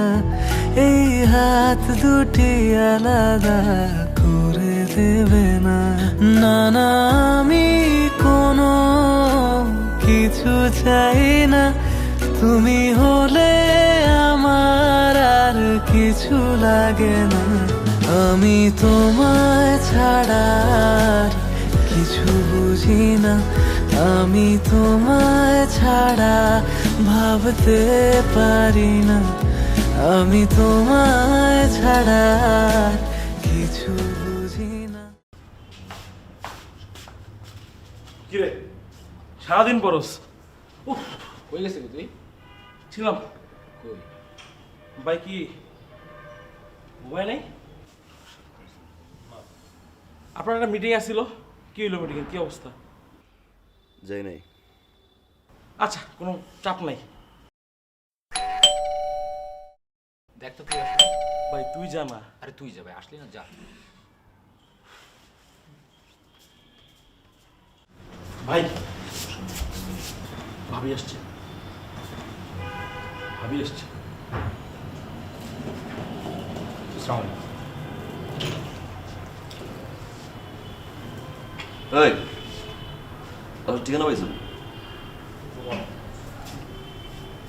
এই হাত দুটি আলাদা করে দেবে না। না না আমি কোনো কিছু চাই না, তুমি হলে আমার আর কিছু লাগে না। আমি তোমায় ছাড়া আর কিছু বুঝি না, আমি তোমায় ছাড়া ভাবতে পারি না, আমি তোমায় ছাড়া আর কিছু বুঝি না। কিরে সারাদিন পরস? কই গেছিলি তুই? ছিলাম কই? ভাই কি মোবাইল নেই? আপনার একটা মিটিং আসছিল, কি হইলো মিটিং, কি অবস্থা? যাই নাই। আচ্ছা, কোনো চাপ নাই। দেখ তো তুই আসলি। ভাই তুই জানা। আরে তুই যাবে, আসলি না, যা। ভাই ভাবি আসছে, ভাবি আসছে। এই ঠিকানা পাইছো?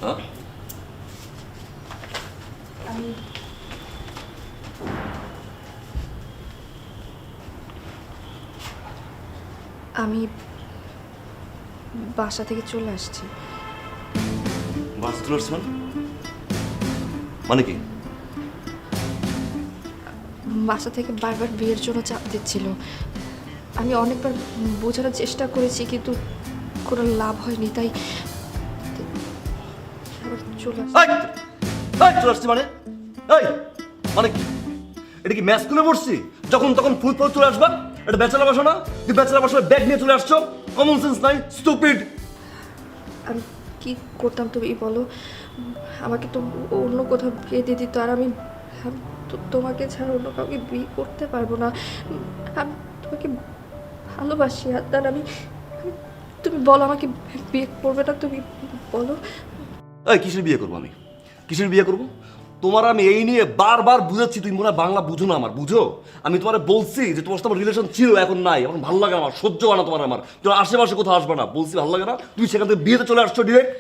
হ্যাঁ, আমি বাসা থেকে চলে আসছি। বাস চলে আসছে মানে কি? বাসা থেকে বারবার বিয়ের জন্য চাপ দিচ্ছিল। আমি অনেকবার বোঝানোর চেষ্টা করেছি, কিন্তু কোনো লাভ হয়নি, তাই আবার চলে আসছি। চলে আসছি মানে? এই মানে কি? এটা কি ম্যাচ স্কুলে পড়ছি যখন তখন ফুল ফুল চলে আসবা? এটা ব্যাচেলার বাসা না? তুই ব্যাচেলার বাসায় ব্যাগ নিয়ে চলে আসছো? কমন সেন্স নাই, স্টুপিড। আমি কি করতাম তুমি বলো? আমাকে তো অন্য কোথাও বিয়ে দিয়ে দিত, আর আমি তোমাকে ছাড়া অন্য কাউকে বিয়ে করতে পারবো না। আমি তোমাকে ভালোবাসি আদনান। তুমি বলো আমাকে বিয়ে করবে না? তুমি বলো। এই কিসের বিয়ে করবো আমি? কিসের বিয়ে করবো? তোমার আমি এই নিয়ে বারবার বুঝাচ্ছি, তুমি মনে হয় বাংলা বুঝো না। আমার বুঝো, আমি তোমার বলছি যে তোমার সাথে আমার রিলেশন ছিল, এখন নাই, এখন ভালো লাগে আমার, সহ্য হয় না তোমার আমার। তোমার আশেপাশে কোথাও আসবে না, বলছি ভালো লাগে না। তুমি সেখান থেকে বিয়েতে চলে আসছো ডিরেক্ট।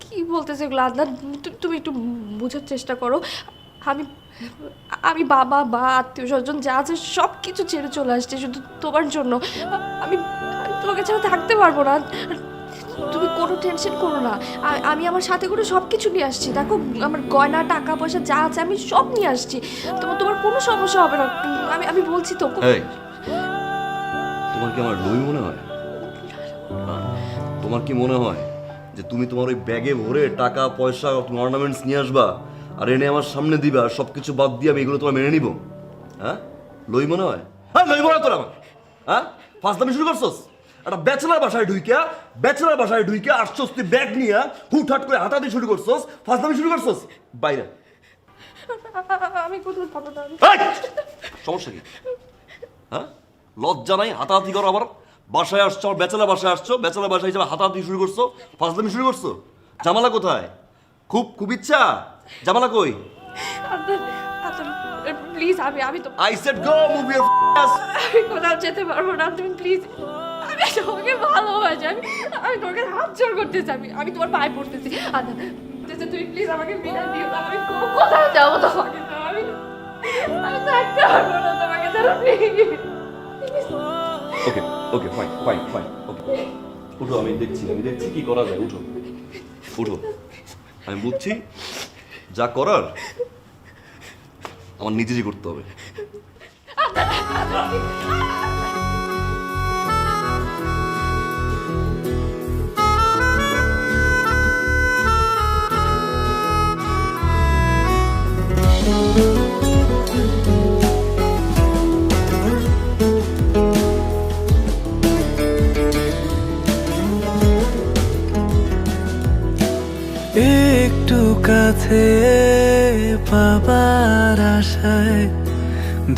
কি বলতেছে এগুলো আদনান? তুমি একটু বোঝার চেষ্টা করো। আমি বাবা বা আত্মীয় স্বজন যা আছে সব কিছু ছেড়ে চলে আসছে শুধু তোমার জন্য। আমি তোমাকে ছাড়া থাকতে পারবো না। তুমি কোনো টেনশন করো না, আমি আমার সাথে করে সব কিছু নিয়ে আসছি। দেখো, আমার গয়না টাকা পয়সা যা আছে আমি সব নিয়ে আসছি। তোমার কোনো সমস্যা হবে না, আমি বলছি তো। তোমার কি আমার লই মনে হয়? তোমার কি মনে হয় যে তুমি তোমার ওই ব্যাগে ভরে টাকা পয়সা অর্নামেন্টস নিয়ে আসবা আর এনে আমার সামনে দিবা, আর সবকিছু বাদ দিয়ে আমি এগুলো তোমার মেনে নিব? হ্যাঁ, লই মনে হয়? হ্যাঁ, লই মনে হয় তোর আমার? হ্যাঁ, ফাজলামি শুরু করছস? একটা ব্যাচেলার বাসায় ঢুইকা আসছস তুই ব্যাগ নিয়ে, হুটহাট করে হাতাহাতি শুরু করছস, ফাজলামি শুরু করছস। বাইরে। আমি কোথাও যাবো না। সমস্যা কি? হ্যাঁ, লজ্জা নাই? হাতাহাতি করো আবার। বাসায় আসছো, ব্যাচেলার বাসায় আসছো, ব্যাচেলার বাসায় হিসেবে হাতাহাতি শুরু করছো, ফাজলামি শুরু করছো। জামালা কোথায়? খুব ইচ্ছা, জামালা কই? প্লিজ, আমি তো I said go, move your ass. আমি কোথাও যেতে পারবো না। তুমি প্লিজ, আমি তোমাকে ভালোবাসি। আমি তোমাকে হাত জোর করতেছি, আমি তোমার পায়ে পড়তেছি। তুমি প্লিজ আমাকে বিদায় দিও না। আমি কোথায় যাবো তোমাকে? আমি থাকতে পারবো না তোমাকে ছাড়া, প্লিজ। Okay fine. ওকে, উঠো, আমি দেখছি কি করা যায়। উঠো। আমি বুঝছি যা করার আমার নিজেরই করতে হবে। একটু কাছে পাবার আশায়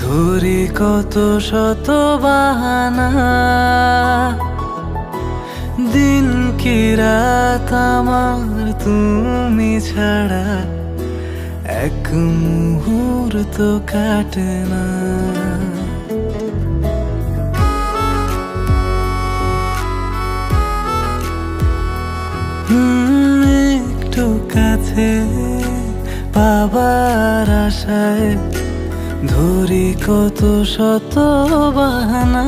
ধরি কত শত বাহানা, দিন কি রাত আমার তুমি ছাড়া এক মুহূর্ত কাটে না। একটু কাছে পাবার আশায় ধরি কত শত বাহানা,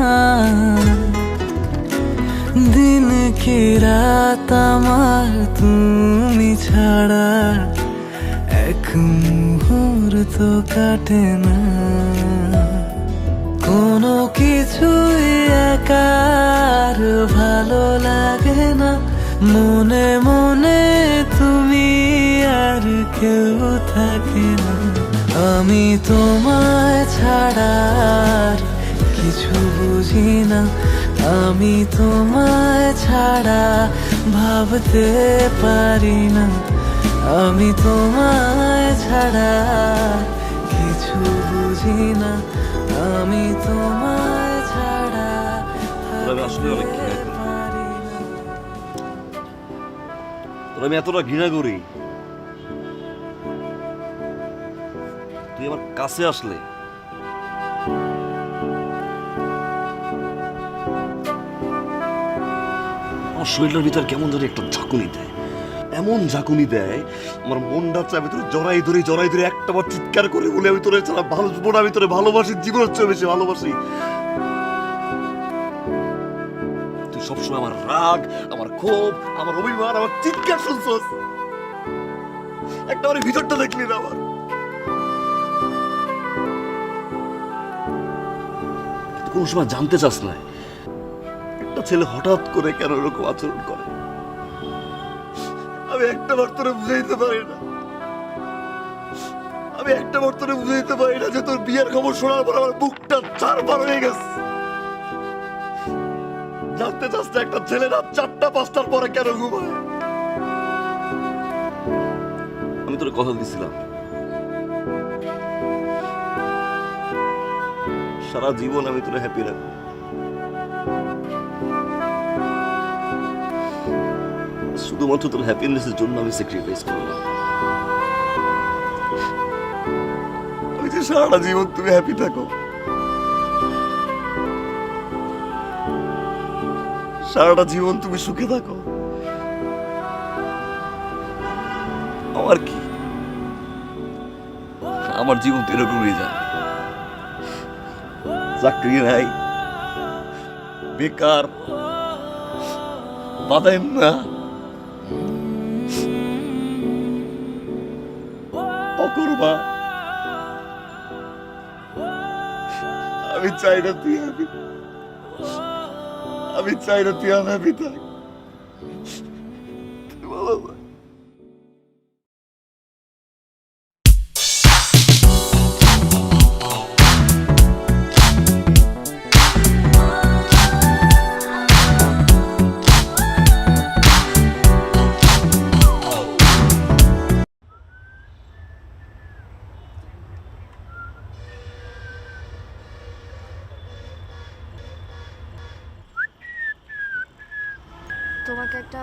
দিন কি রাত আমার তুমি ছাড়া এক মুহূর্ত কাটে না। কোনো কিছুই একার ভালো লাগে না, মনে মনে তুমি আর কেউ থাকে না। আমি তোমায় ছাড়া আর কিছু বুঝি না, আমি তোমায় ছাড়া ভাবতে পারি না, আমি তোমায় ছাড়া কিছু বুঝি না, আমি তোমায় ছাড়া আমি আসলে অনেক ঘৃণা করি। পারি না। তোর আমি এতটা ঘৃণা করি, তুই আমার কাছে আসলে আমার শরীরের ভিতর কেমন জানি একটা ঝাঁকুনি দেয়, এমন ঝাঁকুনি দেয় আমার মনটা চায় আমি তোর জড়াই ধরে একটা বার চিৎকার করে বলে আমি তোরে ছাড়া ভালোবাসবো না, আমি তোরে ভালোবাসি, জীবনের চেয়ে বেশি ভালোবাসি। তুই সবসময় আমার রাগ, আমার ক্ষোভ, আমার অভিমান, আমার চিৎকার শুনছস, একটা আমার ভিতরটা দেখলি না আমার। কিন্তু কোন সময় জানতে চাস না একটা ছেলে হঠাৎ করে কেন এরকম আচরণ করে। আমি একটা বার তোরে বুঝাইতে পারি না, আমি একটা বার তোরে বুঝাইতে পারি না যে তোর বিয়ের খবর শোনার পর আমার বুকটা চারবার হয়ে গেছে। জানতে চাস না একটা ছেলে রাত 4টা 5টার পরে কেন ঘুমায়? আমি তোরে কথা দিছিলাম সারা জীবন আমি তোরে হ্যাপি রাখবো। শুধুমাত্র তোর হ্যাপিনেসের জন্য আমি স্যাক্রিফাইস করলাম। আমি যে সারাটা জীবন তুমি হ্যাপি থাকো, সারাটা জীবন তুমি সুখে থাকো, আমার কি, আমার জীবন তো এরকমই যায়। চাকরি নাই, বেকার, বাদাম না, অকর্মা। আমি চাই না তুই হ্যাপি, আমি চাই না তুই আনহ্যাপি থাক। ভালো থাক। তোমাকে একটা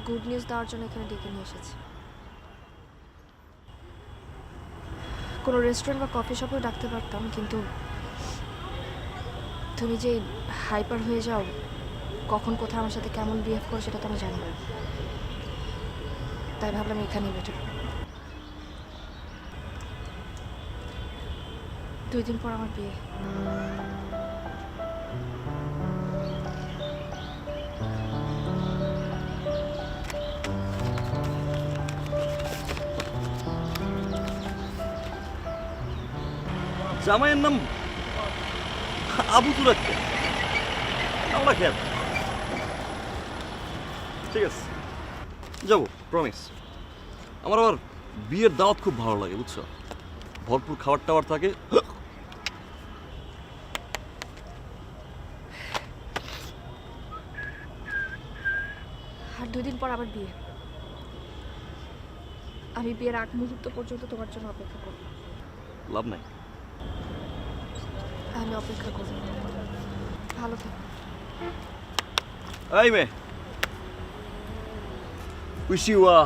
গুড নিউজ দেওয়ার জন্য এখানে ডেকে নিয়ে এসেছি। কোনো রেস্টুরেন্ট বা কফি শপেও ডাকতে পারতাম, কিন্তু তুমি যে হাইপার হয়ে যাও, কখন কোথায় আমার সাথে কেমন বিহেভ করো সেটা তো আমি জানি না, তাই ভাবলাম এখানেই বেটার। 2 দিন পর আমার বিয়ে। জামাইয়ের নাম আবু তুরাক, আমরা খেয়াল ঠিক আছে, যাবো প্রমিস। আমার আবার বিয়ের দাওয়াত খুব ভালো লাগে বুঝছো, ভরপুর খাবার টাবার থাকে। আর 2 দিন পর আবার বিয়ে। আমি বিয়ের আগ মুহূর্ত পর্যন্ত তোমার জন্য অপেক্ষা করব। লাভ নাই, আমি অপেক্ষা করব। ভালো থেকো। এই মে, wish you a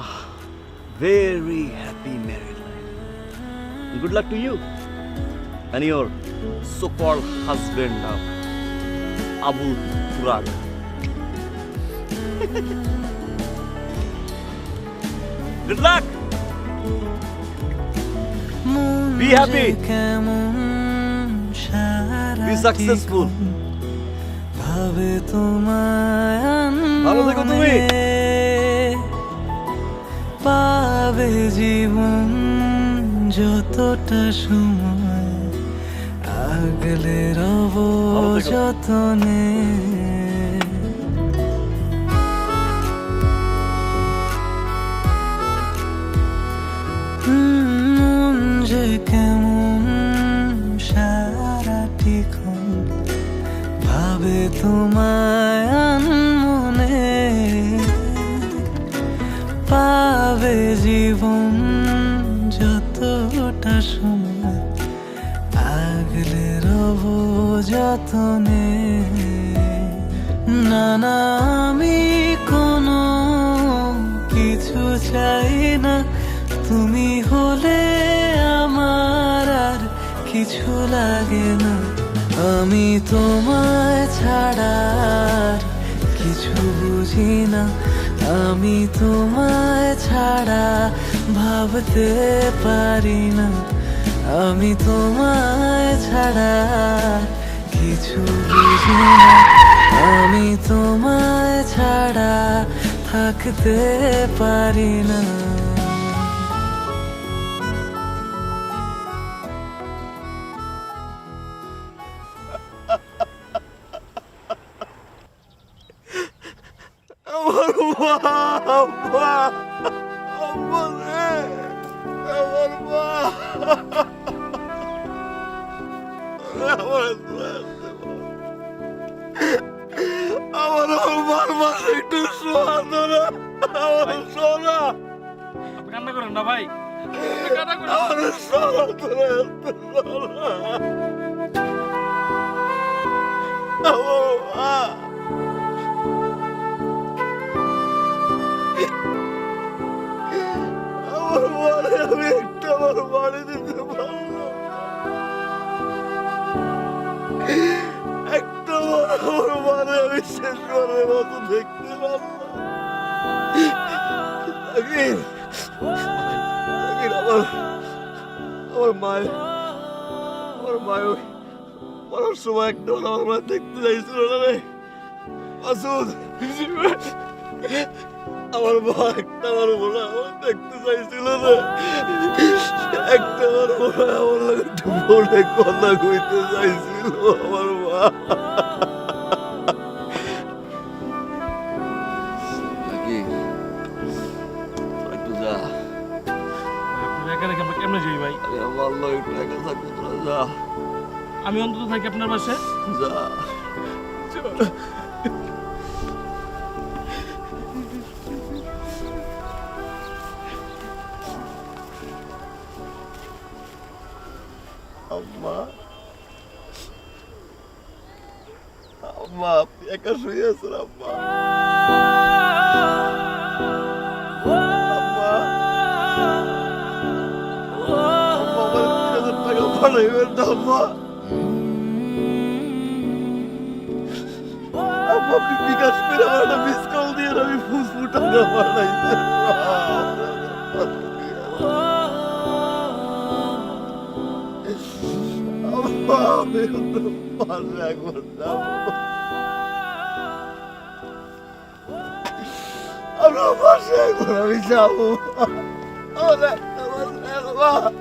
very happy married life. Good luck to you and your so-called husband, Abu Turak. Good luck. Be happy. Be successful. ভাবে তোমায় ভালো থেকো তুমি। পাবে জীবন যতটা সময় আগলে রব যতনে। তোমায় আনমনে পাবে জীবন যতটা সময় আগলে রব যতনে না না আমি কোনো কিছু চাই না তুমি হলে আমার আর কিছু লাগে না আমি তোমায় ছাড়া আর কিছু বুঝি না আমি তোমায় ছাড়া ভাবতে পারি না আমি তোমায় ছাড়া আর কিছু বুঝি না আমি তোমায় ছাড়া থাকতে পারি না আমার মা আম্মা আম্মা রে আমার মা আমার মার মাঝে একটু শোয়ানো না আমার সোনা কান্না করেন না ভাই আমার সোনা তোরা সোনা আমার মা আমার মারে আমি একটা আমার বাড়ি দিতে পারলাম একটা আমার মারে আমি শেষবারের মতো দেখতে পারলাম আমার মায়ের ওই মরার সময় একটা আমার মা দেখতে চাইছিল না রে মাসুদ আমার মা একটা আমার মনে আমার দেখতে চাইছিল না একটা আমার মনে আমার লাগে একটু ফোনে কথা কইতে চাইছিল আমার মা একটু যা কেমনে যাই ভাই আরে আমার লগে একটু একা থাকতে তোরা যা আমি অন্তত থাকি আপনার পাশে যা আম্মা আম্মা আপনি একা শুয়ে আছেন আম্মা আম্মা আমার 3,000 টাকা পাঠাইবেন না আম্মা আম্মা আপনি বিকাশ করে আমার একটা মিস কল দিয়ে আমি ফুসফু টাকা পাঠাইছি আমি পাশে একবার যাবো আমার পাশে একবার আমি যাবো আমার একটা পাশে একবার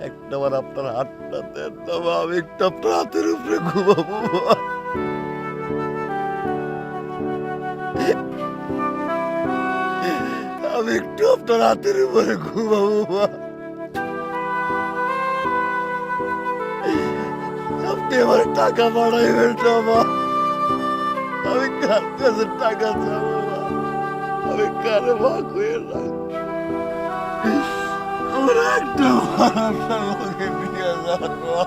একটাবার আপনার হাতটা দেন না মা, আমি একটু আপনার হাতের উপরে ঘুমাবো মা। আমি একটু আপনার হাতের উপরে ঘুমাবো মা। আপনি আমার টাকা বাড়াইবেন না মা, আমি কার কাছে টাকা চাবো মা, আমি কারে ভাগ হয়ে রাখবো। আমার একটা আপনার লোকে নিয়ে যান মা,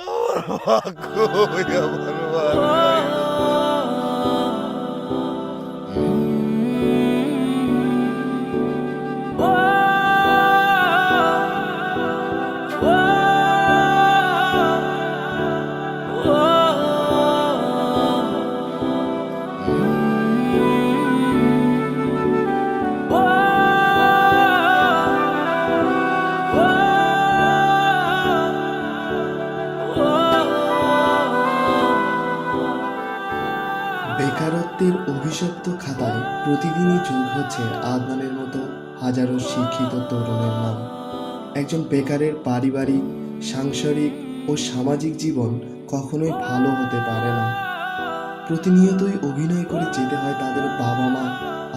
আমার ভাগ্য আমার মা। বেকারত্বের অভিশপ্ত খাতায় প্রতিদিনই যোগ হচ্ছে আদনানের মতো হাজারো শিক্ষিত তরুণের নাম। একজন বেকারের পারিবারিক, সাংসারিক ও সামাজিক জীবন কখনোই ভালো হতে পারে না। প্রতিনিয়তই অভিনয় করে যেতে হয় তাদের বাবা মা,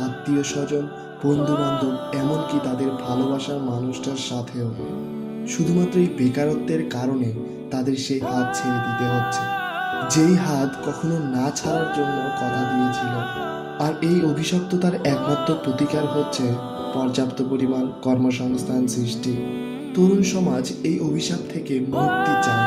আত্মীয় স্বজন, বন্ধু বান্ধব, এমনকি তাদের ভালোবাসার মানুষটার সাথেও। শুধুমাত্র এই বেকারত্বের কারণে তাদের সেই হাত ছেড়ে দিতে হচ্ছে, যেই হাত কখনো না ছাড়ার জন্য কথা দিয়েছিল। আর এই অভিশপ্ততার একমাত্র প্রতিকার হচ্ছে পর্যাপ্ত পরিমাণ কর্মসংস্থান সৃষ্টি। তরুণ সমাজ এই অভিশাপ থেকে মুক্তি চায়।